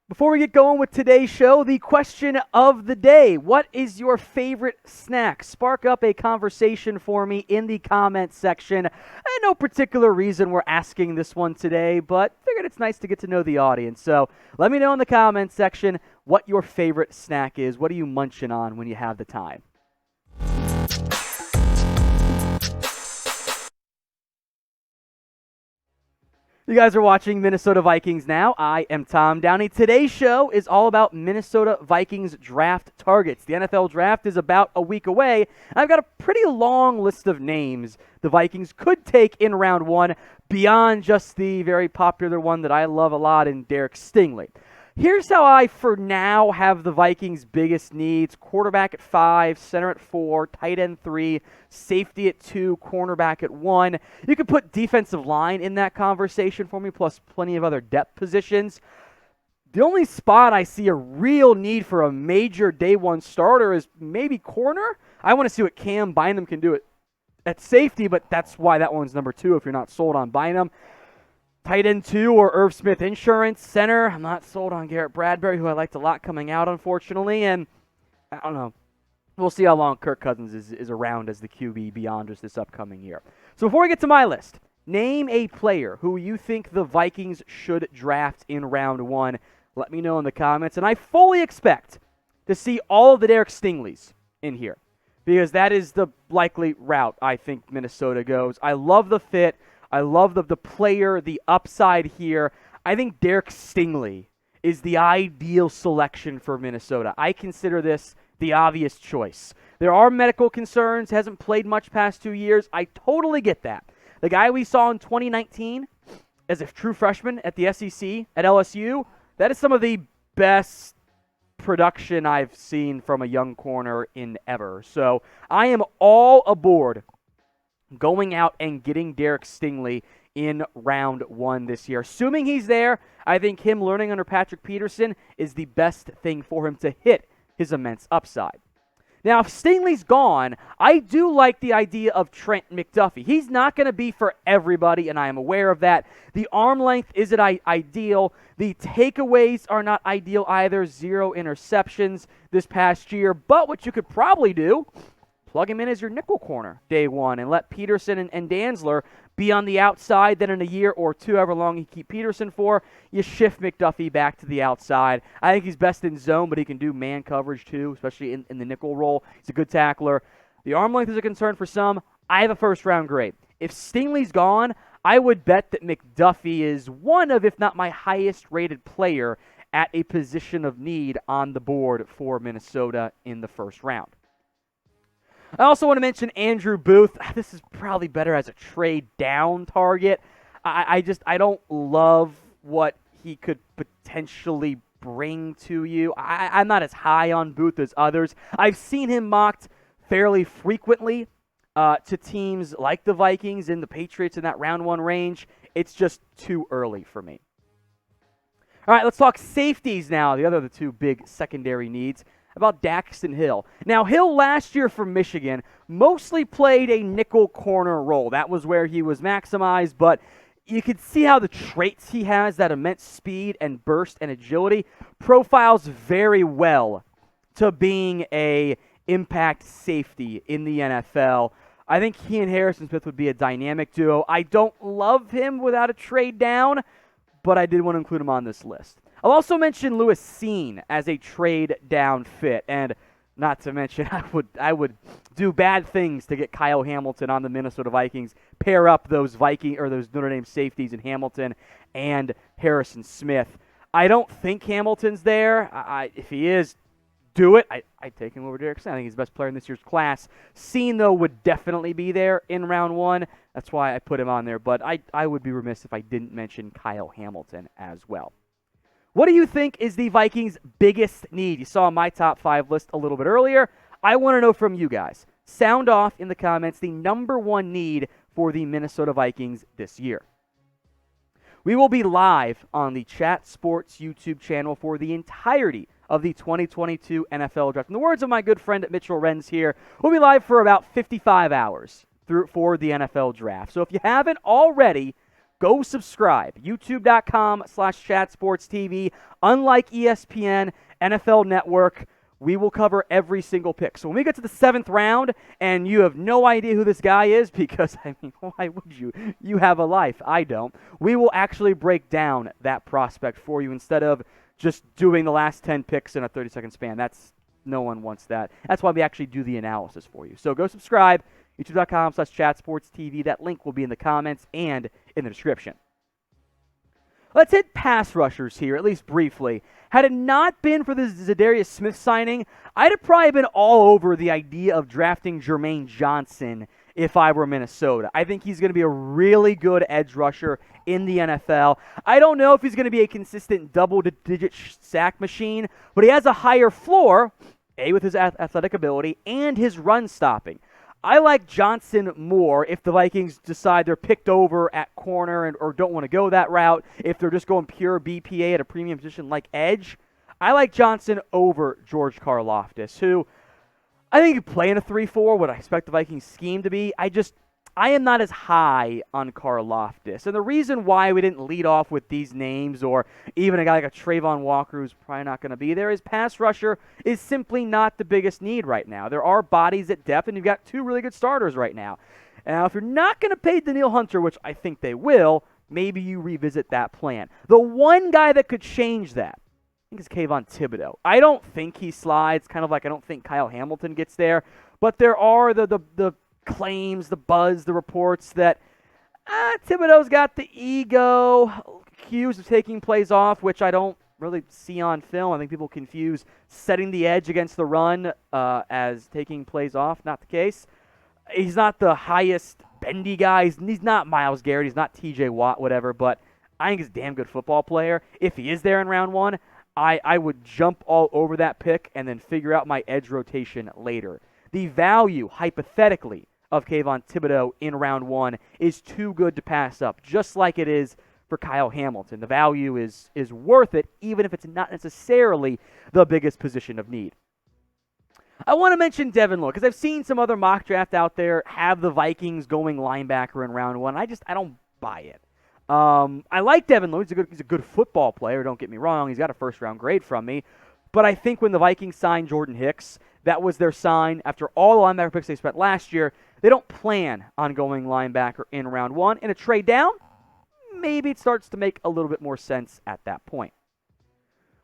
Before we get going with today's show, the question of the day. What is your favorite snack? Spark up a conversation for me in the comments section. No particular reason we're asking this one today, but figured it's nice to get to know the audience. So let me know in the comments section what your favorite snack is. What are you munching on when you have the time? You guys are watching Minnesota Vikings Now. I am Tom Downey. Today's show is all about Minnesota Vikings draft targets. The NFL draft is about a week away, and I've got a pretty long list of names the Vikings could take in round one beyond just the very popular one that I love a lot in Derek Stingley. Here's how I, for now, have the Vikings' biggest needs. Quarterback at 5, center at 4, tight end 3, safety at 2, cornerback at 1. You could put defensive line in that conversation for me, plus plenty of other depth positions. The only spot I see a real need for a major day one starter is maybe corner. I want to see what Cam Bynum can do at safety, but that's why that one's number 2 if you're not sold on Bynum. Tight end 2 or Irv Smith Insurance. Center, I'm not sold on Garrett Bradbury, who I liked a lot coming out, unfortunately. And I don't know. We'll see how long Kirk Cousins is around as the QB beyond just this upcoming year. So before we get to my list, name a player who you think the Vikings should draft in round one. Let me know in the comments. And I fully expect to see all of the Derek Stingleys in here, because that is the likely route I think Minnesota goes. I love the fit. I love the player, the upside here. I think Derek Stingley is the ideal selection for Minnesota. I consider this the obvious choice. There are medical concerns, hasn't played much past 2 years. I totally get that. The guy we saw in 2019 as a true freshman at the SEC at LSU, that is some of the best production I've seen from a young corner in ever. So I am all aboard going out and getting Derek Stingley in round one this year. Assuming he's there, I think him learning under Patrick Peterson is the best thing for him to hit his immense upside. Now, if Stingley's gone, I do like the idea of Trent McDuffie. He's not going to be for everybody, and I am aware of that. The arm length isn't ideal. The takeaways are not ideal either. 0 interceptions this past year. But what you could probably do, plug him in as your nickel corner day one and let Peterson and Dantzler be on the outside. Then in a year or two, however long you keep Peterson for, you shift McDuffie back to the outside. I think he's best in zone, but he can do man coverage too, especially in the nickel role. He's a good tackler. The arm length is a concern for some. I have a first-round grade. If Stingley's gone, I would bet that McDuffie is one of, if not my highest-rated player at a position of need on the board for Minnesota in the first round. I also want to mention Andrew Booth. This is probably better as a trade down target. I don't love what he could potentially bring to you. I'm not as high on Booth as others. I've seen him mocked fairly frequently to teams like the Vikings and the Patriots in that round one range. It's just too early for me. All right, let's talk safeties now. The two big secondary needs. About Daxton Hill. Now, Hill last year for Michigan mostly played a nickel corner role. That was where he was maximized, but you could see how the traits he has, that immense speed and burst and agility, profiles very well to being a impact safety in the NFL. I think he and Harrison Smith would be a dynamic duo. I don't love him without a trade down, but I did want to include him on this list. I'll also mention Lewis Cine as a trade down fit, and not to mention I would do bad things to get Kyle Hamilton on the Minnesota Vikings. Pair up those those Notre Dame safeties in Hamilton and Harrison Smith. I don't think Hamilton's there. If he is, do it. I'd take him over Derek Stingley. I think he's the best player in this year's class. Cine, though, would definitely be there in round one. That's why I put him on there, but I would be remiss if I didn't mention Kyle Hamilton as well. What do you think is the Vikings' biggest need? You saw my top 5 list a little bit earlier. I want to know from you guys. Sound off in the comments the number one need for the Minnesota Vikings this year. We will be live on the Chat Sports YouTube channel for the entirety of the 2022 NFL Draft. In the words of my good friend Mitchell Renz here, we'll be live for about 55 hours for the NFL Draft. So if you haven't already, go subscribe. YouTube.com/chatsportstv. Unlike ESPN, NFL Network, we will cover every single pick. So when we get to the 7th round and you have no idea who this guy is, because, I mean, why would you? You have a life. I don't. We will actually break down that prospect for you instead of just doing the last 10 picks in a 30-second span. No one wants that. That's why we actually do the analysis for you. So go subscribe, youtube.com/chatsportstv. That link will be in the comments and in the description. Let's hit pass rushers here, at least briefly. Had it not been for the Za'Darius Smith signing, I'd have probably been all over the idea of drafting Jermaine Johnson if I were Minnesota. I think he's going to be a really good edge rusher in the NFL. I don't know if he's going to be a consistent double-digit sack machine, but he has a higher floor, A, with his athletic ability, and his run stopping. I like Johnson more if the Vikings decide they're picked over at corner or don't want to go that route, if they're just going pure BPA at a premium position like edge. I like Johnson over George Karlaftis, who I think could play in a 3-4, what I expect the Vikings scheme to be. I am not as high on Karlaftis. And the reason why we didn't lead off with these names, or even a guy like a Trayvon Walker who's probably not going to be there, is pass rusher is simply not the biggest need right now. There are bodies at depth, and you've got 2 really good starters right now. Now, if you're not going to pay Danielle Hunter, which I think they will, maybe you revisit that plan. The one guy that could change that, I think, is Kayvon Thibodeaux. I don't think he slides, kind of like I don't think Kyle Hamilton gets there, but there are the claims, the buzz, the reports that Thibodeaux's got the ego, accused of taking plays off, which I don't really see on film. I think people confuse setting the edge against the run as taking plays off. Not the case. He's not the highest bendy guy. He's not Myles Garrett. He's not TJ Watt, whatever, but I think he's a damn good football player. If he is there in round 1, I would jump all over that pick and then figure out my edge rotation later. The value, hypothetically, of Kayvon Thibodeaux in round 1 is too good to pass up, just like it is for Kyle Hamilton. The value is worth it, even if it's not necessarily the biggest position of need. I want to mention Devin Lloyd, because I've seen some other mock draft out there have the Vikings going linebacker in round 1. I don't buy it. I like Devin Lloyd. He's a good football player, don't get me wrong. He's got a first-round grade from me. But I think when the Vikings signed Jordan Hicks, that was their sign. After all the linebacker picks they spent last year, they don't plan on going linebacker in round 1. In a trade down, maybe it starts to make a little bit more sense at that point.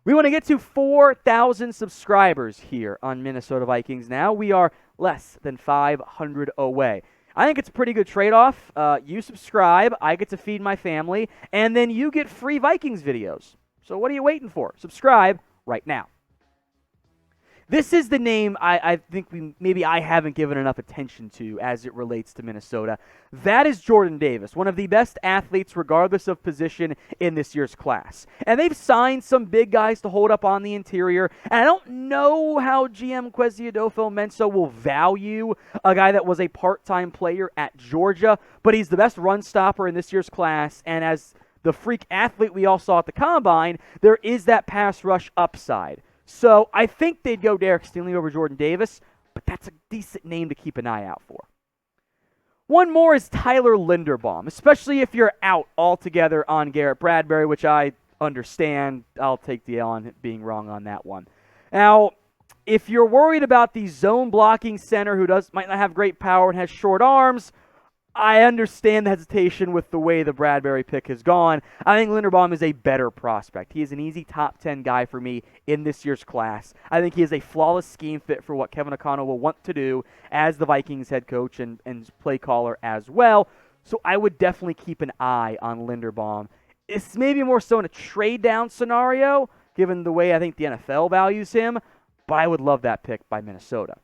We want to get to 4,000 subscribers here on Minnesota Vikings now. We are less than 500 away. I think it's a pretty good trade-off. You subscribe, I get to feed my family, and then you get free Vikings videos. So what are you waiting for? Subscribe right now. This is the name I think I haven't given enough attention to as it relates to Minnesota. That is Jordan Davis, one of the best athletes regardless of position in this year's class. And they've signed some big guys to hold up on the interior. And I don't know how GM Kwesi Adofo-Mensah will value a guy that was a part-time player at Georgia, but he's the best run stopper in this year's class. And as the freak athlete we all saw at the Combine, there is that pass rush upside. So I think they'd go Derek Stingley over Jordan Davis, but that's a decent name to keep an eye out for. One more is Tyler Linderbaum, especially if you're out altogether on Garrett Bradbury, which I understand. I'll take the L on being wrong on that one. Now, if you're worried about the zone blocking center who might not have great power and has short arms, I understand the hesitation with the way the Bradbury pick has gone. I think Linderbaum is a better prospect. He is an easy top 10 guy for me in this year's class. I think he is a flawless scheme fit for what Kevin O'Connell will want to do as the Vikings head coach and play caller as well. So I would definitely keep an eye on Linderbaum. It's maybe more so in a trade down scenario, given the way I think the NFL values him, but I would love that pick by Minnesota.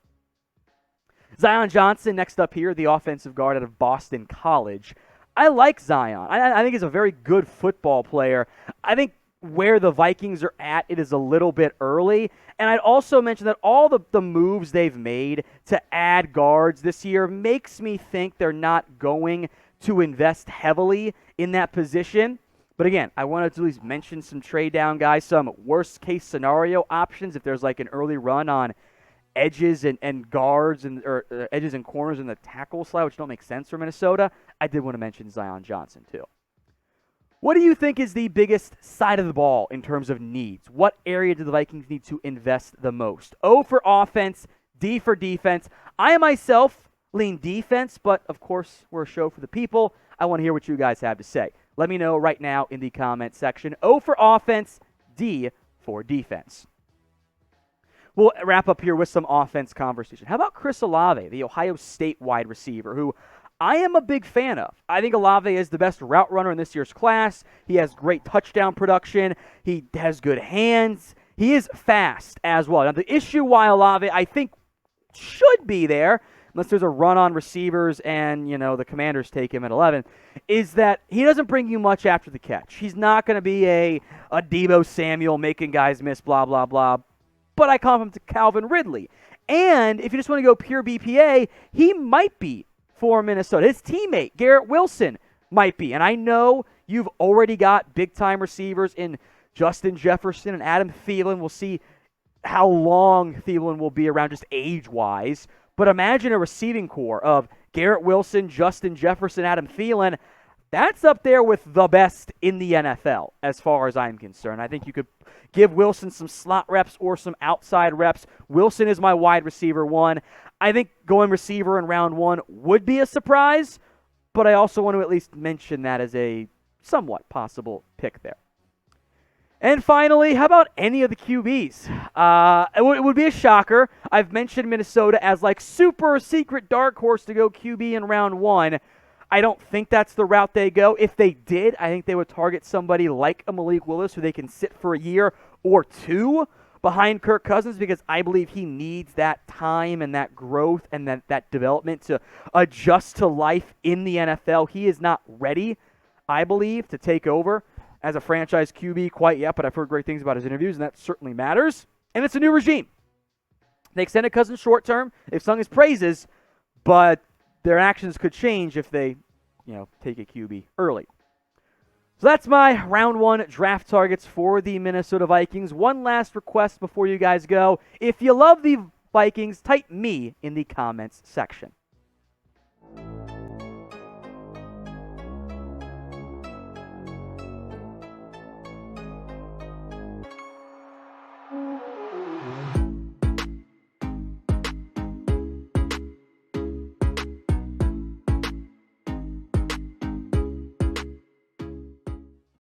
Zion Johnson, next up here, the offensive guard out of Boston College. I like Zion. I think he's a very good football player. I think where the Vikings are at, it is a little bit early. And I'd also mention that all the moves they've made to add guards this year makes me think they're not going to invest heavily in that position. But again, I wanted to at least mention some trade down guys, some worst case scenario options if there's like an early run on edges and guards or edges and corners in the tackle slot, which don't make sense for Minnesota. I did want to mention Zion Johnson too. What do you think is the biggest side of the ball in terms of needs? What area do the Vikings need to invest the most? O for offense, D for defense. I myself lean defense, but of course, we're a show for the people. I want to hear what you guys have to say. Let me know right now in the comment section. O for offense, D for defense. We'll wrap up here with some offense conversation. How about Chris Olave, the Ohio State wide receiver, who I am a big fan of. I think Olave is the best route runner in this year's class. He has great touchdown production. He has good hands. He is fast as well. Now, the issue why Olave, I think, should be there, unless there's a run on receivers and, the Commanders take him at 11, is that he doesn't bring you much after the catch. He's not going to be a Deebo Samuel making guys miss, blah, blah, blah. But I call him to Calvin Ridley. And if you just want to go pure BPA, he might be for Minnesota. His teammate, Garrett Wilson, might be. And I know you've already got big-time receivers in Justin Jefferson and Adam Thielen. We'll see how long Thielen will be around just age-wise. But imagine a receiving core of Garrett Wilson, Justin Jefferson, Adam Thielen. That's up there with the best in the NFL as far as I'm concerned. I think you could give Wilson some slot reps or some outside reps. Wilson is my wide receiver one. I think going receiver in round one would be a surprise, but I also want to at least mention that as a somewhat possible pick there. And finally, how about any of the QBs? It would be a shocker. I've mentioned Minnesota as like super secret dark horse to go QB in round one. I don't think that's the route they go. If they did, I think they would target somebody like a Malik Willis who they can sit for a year or two behind Kirk Cousins, because I believe he needs that time and that growth and that development to adjust to life in the NFL. He is not ready, I believe, to take over as a franchise QB quite yet, but I've heard great things about his interviews, and that certainly matters. And it's a new regime. They extended Cousins short term. They've sung his praises, but their actions could change if they, take a QB early. So that's my round one draft targets for the Minnesota Vikings. One last request before you guys go. If you love the Vikings, type me in the comments section.